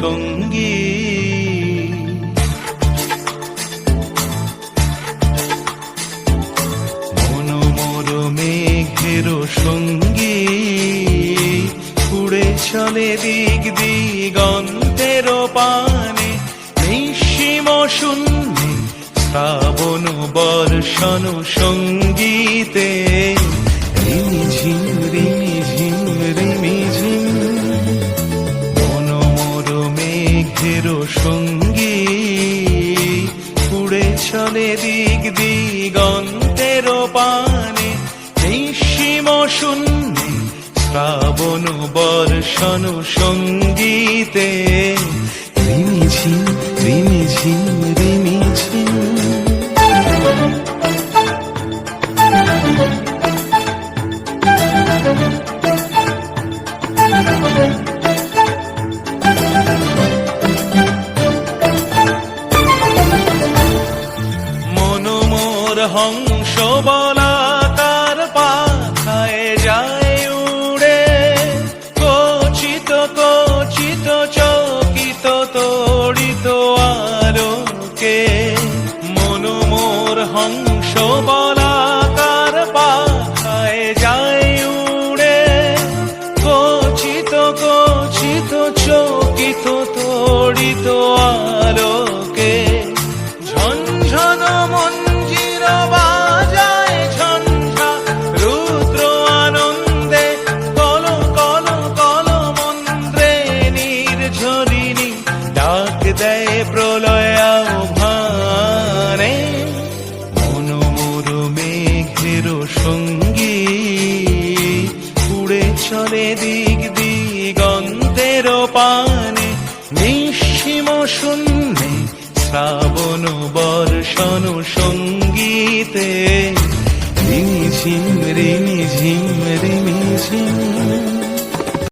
সঙ্গী। মনোমর মেঘের সঙ্গী, উড়ে চলে দিক দিগন্তের পানে, নিঃসীম শূন্যে শ্রাবণ বর্ষণ সঙ্গীতে। রিমিঝিম রিমিঝিম রিমিঝিম, মনোমর মেঘের সঙ্গী, উড়ে চলে দিক দিগন্তের পানে, নিঃসীম শূন্যে শ্রাবণ বর্ষণ সঙ্গীতে। রিমিঝিম রিমিঝিম রিমিঝিম। মনোমর হংস বলাকার পাখায় যায় উড়ে, কচিত কচিত চকিত তড়িত আলোকে। মনোমর হংস বলাকার পাখায় যায় উড়ে, কচিত কচিত চকিত তড়িত আলোকে। ঝনঝন মঞ্জির বাজায় ঝঞ্ঝা রুদ্র আনন্দে, কল কল কল মন্ত্রে নির্ঝরিণী ডাক দেয় প্রলয় আহ্বানে। মনোমর মেঘের সঙ্গী, উড়ে চলে দিক দিগন্তের পানে, নিঃসীম শূন্যে শ্রাবণ বর্ষণ সঙ্গীতে। রিমিঝিম রিমিঝিম রিমিঝিম।